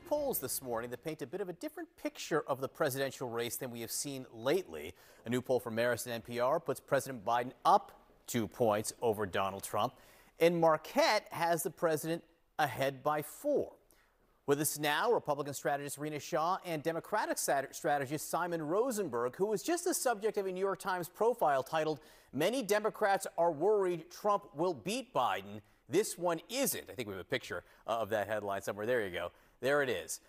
polls this morning that paint a bit of a different picture of the presidential race than we have seen lately. A new poll from Marist and NPR puts President Biden up 2 points over Donald Trump, and Marquette has the president ahead by 4. With us now, Republican strategist Rena Shaw and Democratic strategist Simon Rosenberg, who was just the subject of a New York Times profile titled, "Many Democrats Are Worried Trump Will Beat Biden. This one isn't." I think we have a picture of that headline somewhere. There you go. There it is.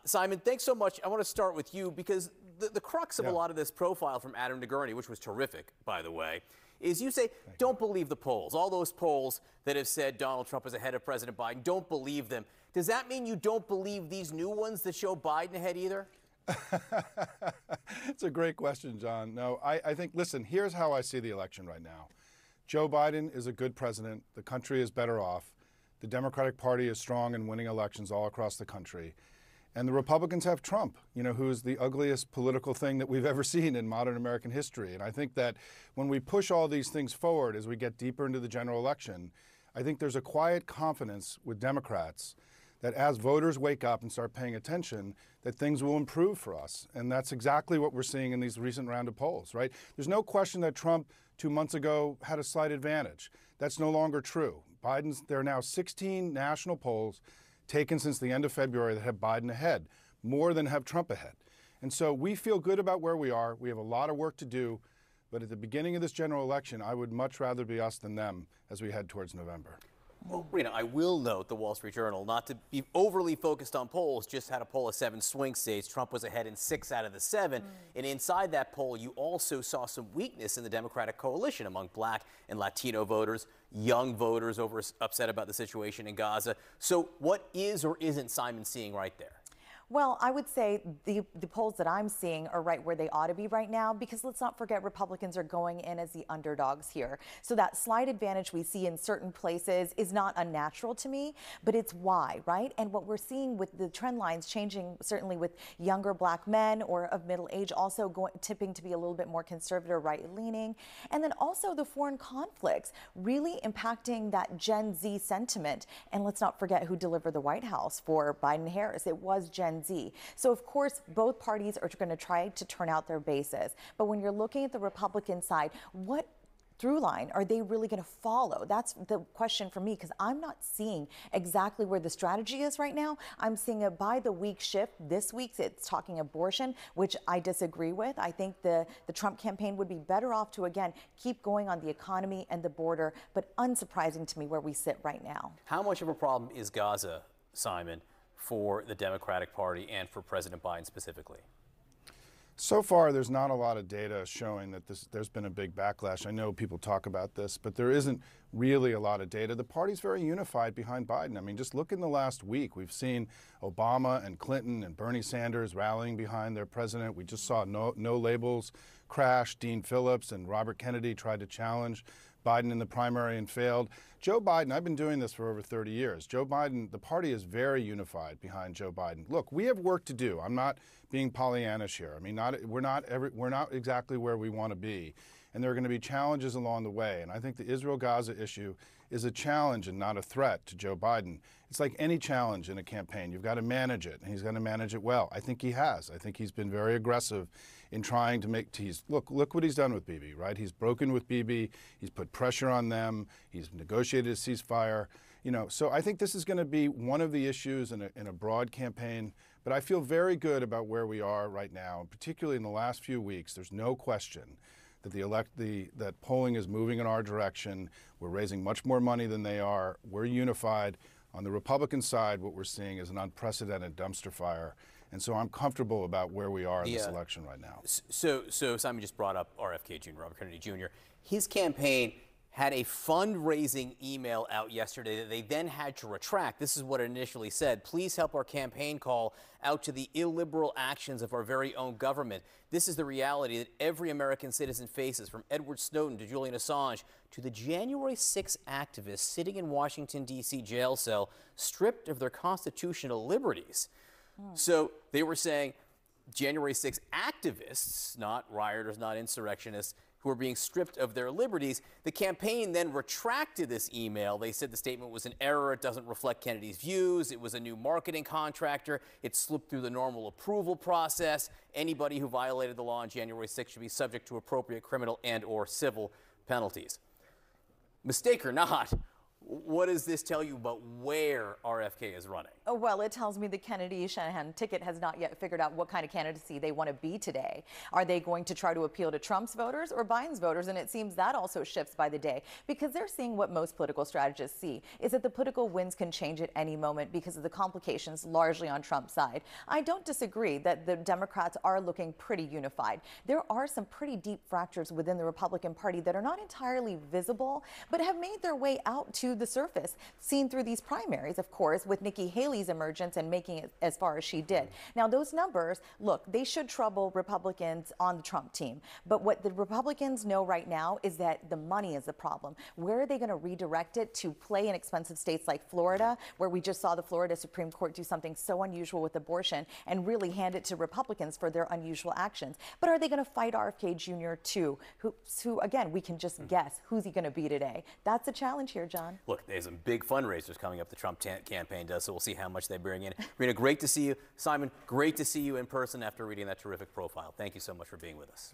Simon, thanks so much. I want to start with you because the crux of a lot of this profile from Adam DeGurney, which was terrific, by the way, is you say, don't believe the polls. All those polls that have said Donald Trump is ahead of President Biden, don't believe them. Does that mean you don't believe these new ones that show Biden ahead either? It's a great question, John. No, I think, listen, here's how I see the election right now. Joe Biden is a good president. The country is better off. The Democratic Party is strong in winning elections all across the country. And the Republicans have Trump, who's the ugliest political thing that we've ever seen in modern American history. And I think that when we push all these things forward as we get deeper into the general election, I think there's a quiet confidence with Democrats that as voters wake up and start paying attention, that things will improve for us. And that's exactly what we're seeing in these recent round of polls, right? There's no question that Trump 2 months ago had a slight advantage. That's no longer true. There are now 16 national polls taken since the end of February that have Biden ahead, more than have Trump ahead. And so we feel good about where we are. We have a lot of work to do. But at the beginning of this general election, I would much rather be us than them as we head towards November. Well, Rena, I will note the Wall Street Journal, not to be overly focused on polls, just had a poll of 7 swing states. Trump was ahead in 6 out of the 7. And inside that poll, you also saw some weakness in the Democratic coalition among Black and Latino voters, young voters upset about the situation in Gaza. So what is or isn't Simon seeing right there? Well, I would say the polls that I'm seeing are right where they ought to be right now, because let's not forget Republicans are going in as the underdogs here. So that slight advantage we see in certain places is not unnatural to me, but it's why, right? And what we're seeing with the trend lines changing, certainly with younger Black men or of middle age also tipping to be a little bit more conservative, right-leaning. And then also the foreign conflicts really impacting that Gen Z sentiment. And let's not forget who delivered the White House for Biden-Harris. It was Gen Z. So of course, both parties are going to try to turn out their bases. But when you're looking at the Republican side, what through line are they really going to follow? That's the question for me, because I'm not seeing exactly where the strategy is right now. I'm seeing a by the week shift. This week it's talking abortion, which I disagree with. I think the Trump campaign would be better off to, again, keep going on the economy and the border, but unsurprising to me where we sit right now. How much of a problem is Gaza, Simon, for the Democratic Party and for President Biden specifically? So far, there's not a lot of data showing that there's been a big backlash. I know people talk about this, but there isn't really a lot of data. The party's very unified behind Biden. I mean, just look in the last week. We've seen Obama and Clinton and Bernie Sanders rallying behind their president. We just saw No Labels crash. Dean Phillips and Robert Kennedy tried to challenge Biden in the primary and failed. Joe Biden, I've been doing this for over 30 years. Joe Biden, the party is very unified behind Joe Biden. Look, we have work to do. I'm not being Pollyannish here. I mean, we're not exactly where we want to be. And there are going to be challenges along the way. And I think the Israel-Gaza issue is a challenge and not a threat to Joe Biden. It's like any challenge in a campaign. You've got to manage it, and he's going to manage it well. I think he has. I think he's been very aggressive in trying to make look what he's done with Bibi, right? He's broken with Bibi. He's put pressure on them. He's negotiated a ceasefire. So I think this is going to be one of the issues in a broad campaign. But I feel very good about where we are right now, and particularly in the last few weeks. There's no question that that polling is moving in our direction. We're raising much more money than they are. We're unified. On the Republican side, what we're seeing is an unprecedented dumpster fire. And so I'm comfortable about where we are in this election right now. So Simon just brought up RFK Jr., Robert Kennedy Jr. His campaign had a fundraising email out yesterday that they then had to retract. This is what it initially said: "Please help our campaign call out to the illiberal actions of our very own government. This is the reality that every American citizen faces, from Edward Snowden to Julian Assange to the January 6 activists sitting in Washington, D.C. jail cell, stripped of their constitutional liberties." So they were saying January 6 activists, not rioters, not insurrectionists, who are being stripped of their liberties. The campaign then retracted this email. They said the statement was an error. It doesn't reflect Kennedy's views. It was a new marketing contractor. It slipped through the normal approval process. Anybody who violated the law on January 6th should be subject to appropriate criminal and/or civil penalties. Mistake or not, what does this tell you about where RFK is running? Oh, well, it tells me the Kennedy-Shanahan ticket has not yet figured out what kind of candidacy they want to be today. Are they going to try to appeal to Trump's voters or Biden's voters? And it seems that also shifts by the day, because they're seeing what most political strategists see, is that the political winds can change at any moment because of the complications largely on Trump's side. I don't disagree that the Democrats are looking pretty unified. There are some pretty deep fractures within the Republican Party that are not entirely visible, but have made their way out to the surface, seen through these primaries, of course, with Nikki Haley's emergence and making it as far as she did. Now, those numbers, look, they should trouble Republicans on the Trump team. But what the Republicans know right now is that the money is the problem. Where are they going to redirect it to play in expensive states like Florida, where we just saw the Florida Supreme Court do something so unusual with abortion and really hand it to Republicans for their unusual actions? But are they going to fight RFK Jr. too, who again, we can just guess who's he going to be today? That's a challenge here, John. Look, there's some big fundraisers coming up the Trump campaign does, so we'll see how much they bring in. Rena, great to see you. Simon, great to see you in person after reading that terrific profile. Thank you so much for being with us.